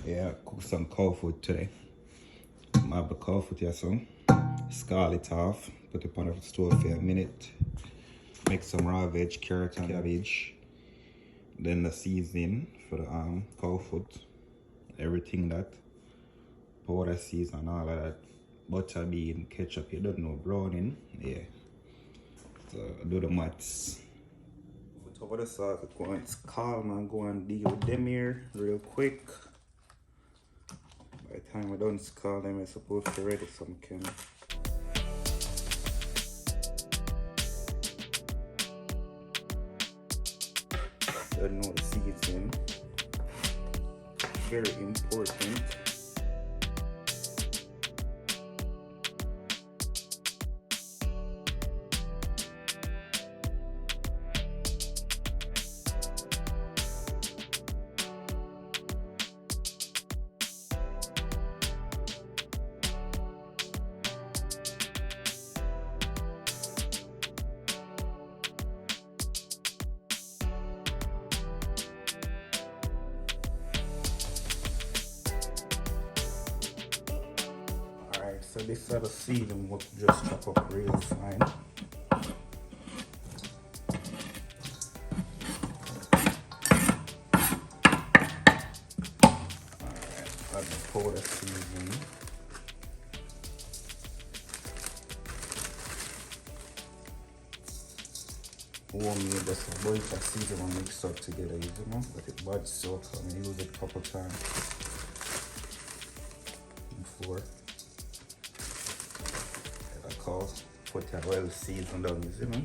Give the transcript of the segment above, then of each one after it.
Yeah, cook some cowfoot today. I have the cowfoot here, so scald it off, put it on the stove for a minute. Make some raw veg, carrot and cabbage. Then the seasoning for the cowfoot. Everything that. Powder season, all of that. Butter, bean, ketchup, you don't know, browning. Yeah. So do the mats. Put over the sauce, it's calm and go and deal with them here real quick. By the time we're done scald them, we're supposed to ready some can. Don't know the seasoning. Very important. So this other season will just chop up real fine. Alright, add the powder seasoning. Warm me just a bunch of seasoning mix up together, you know, but it bad so I use it a couple times before. Put a well seasoned on this, you know.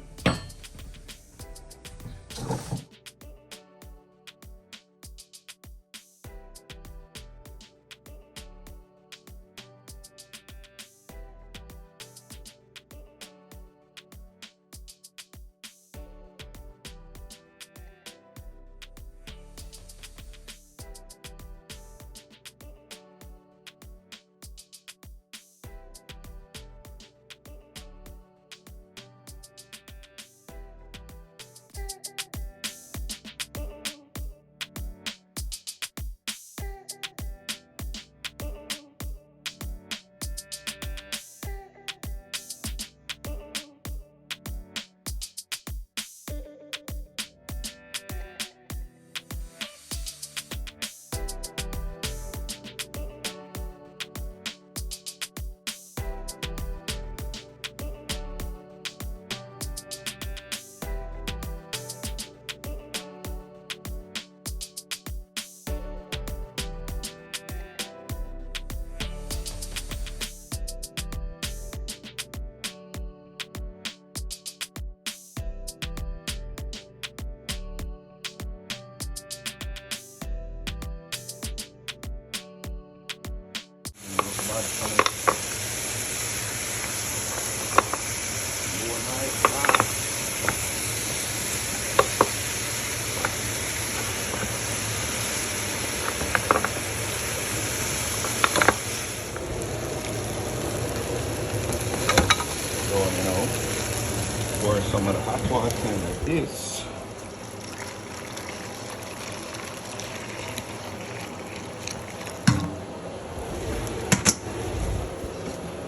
Pour some of the hot water in like this.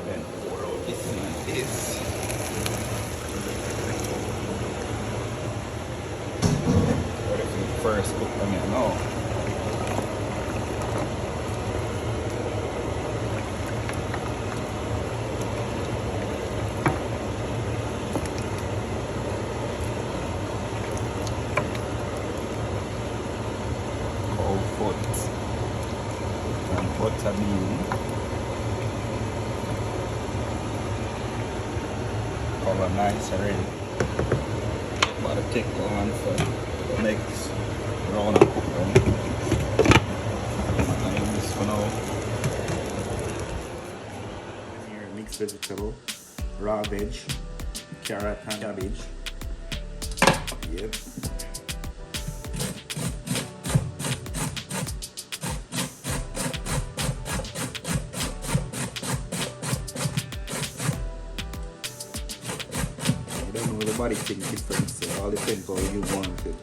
Then pour out this in like this. Ready for the first cook onion now. And butter bean. Color nice already. But I take on for the next round of cook down. I'm use this for now. Here mixed vegetable, raw veg, carrot and cabbage. Yep. Everybody thinks different, so all depends on how you want it.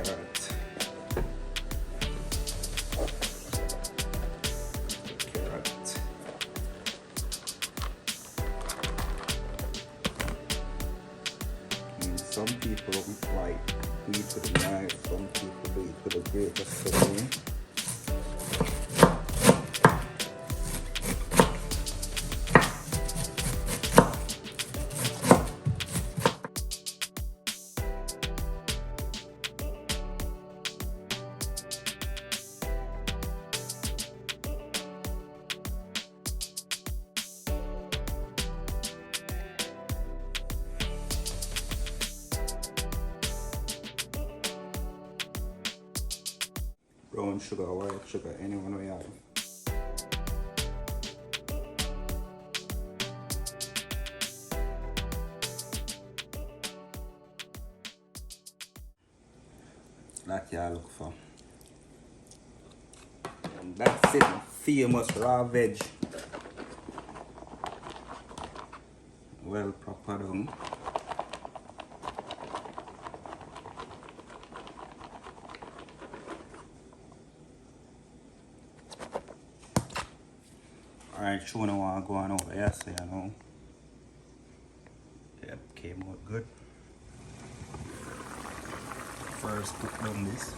carrot. Carrot. And some people like do it with a knife, some people do it with a grater suddenly. Brown sugar, white sugar, anyone we have. That you look for. And that's it, famous raw veg. Well proper done. Alright, showing you what going over here, so you know. Yep, came out good. First put down this.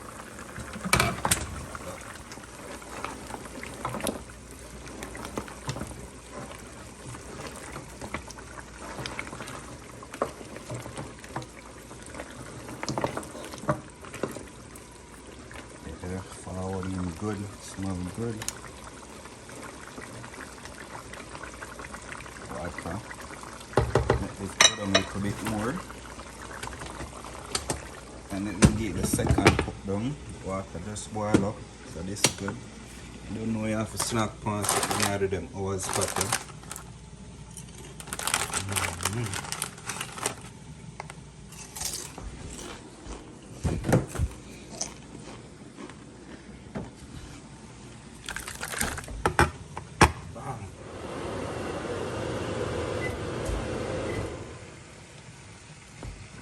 Yeah, flour in good, smell good. Water. Let this put on a little bit more. And then we get the second cook down. Water just boil up. So this is good. You don't know you have to snack pan something out of them hours better.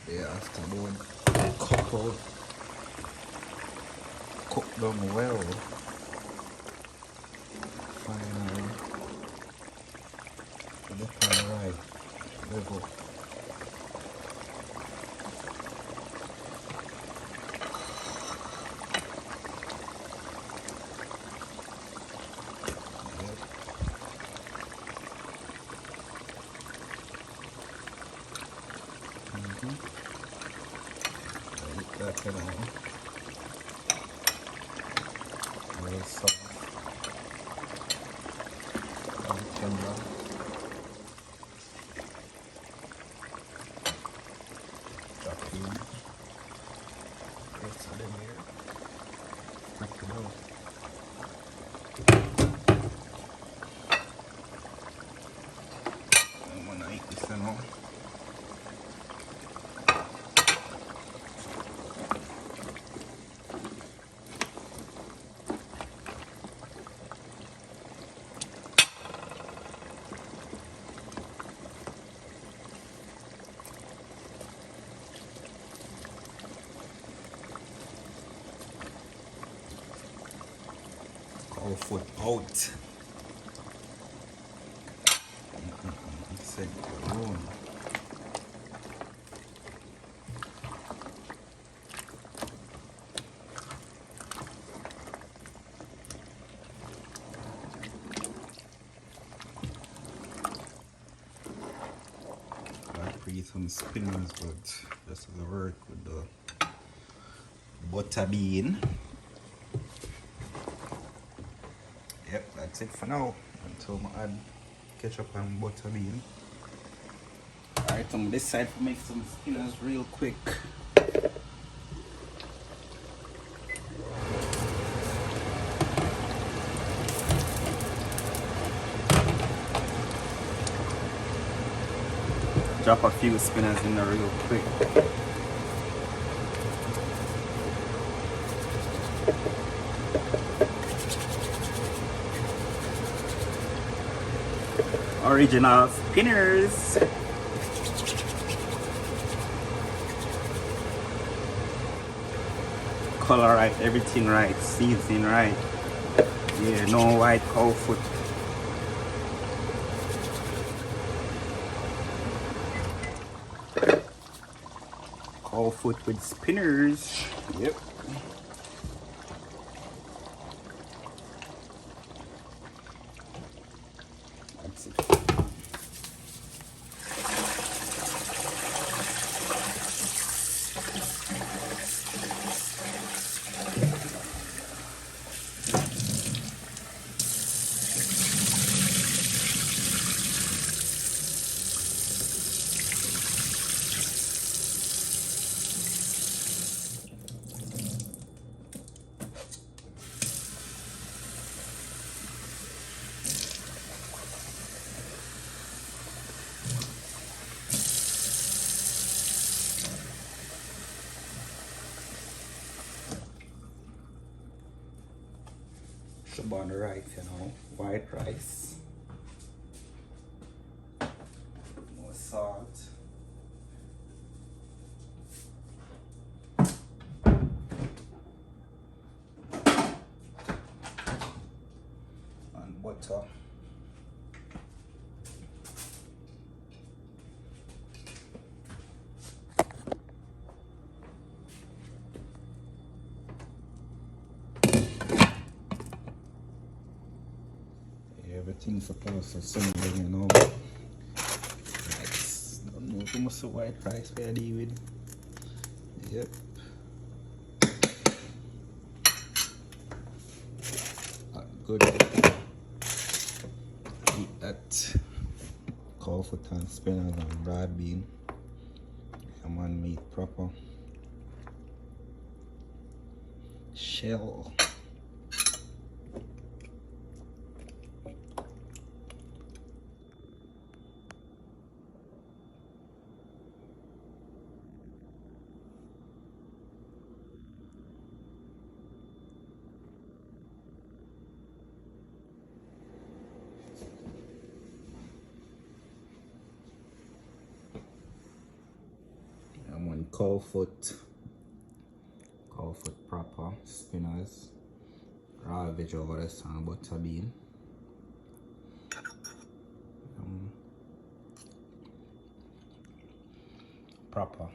Yeah, after doing cook them well. Finally, look alright. Level. That kind of very soft. Tender. Drop in. It's in here. Knock it out. I'm gonna eat this now. Cowfoot out. Set the room. I create some spinners, but just as a work with the butter bean. Yep, that's it for now. Until I add ketchup and butter bean. Alright, on this side to make some spinners real quick. Drop a few spinners in there real quick. Original spinners. color right, everything right, seasoning right. Yeah, no white cow foot. Cow foot with spinners. Yep. That's it. On the right, you know, white rice, more salt, and butter. Everything's supposed to simmer, you know. Rice. Don't know too much of white rice we are dealing with. Yep. Good. Eat that. Cowfoot and spinners and broad bean. Come on, meat proper. Shell. I'm on cowfoot proper, spinners, raw veg over the sun, butter bean. Proper.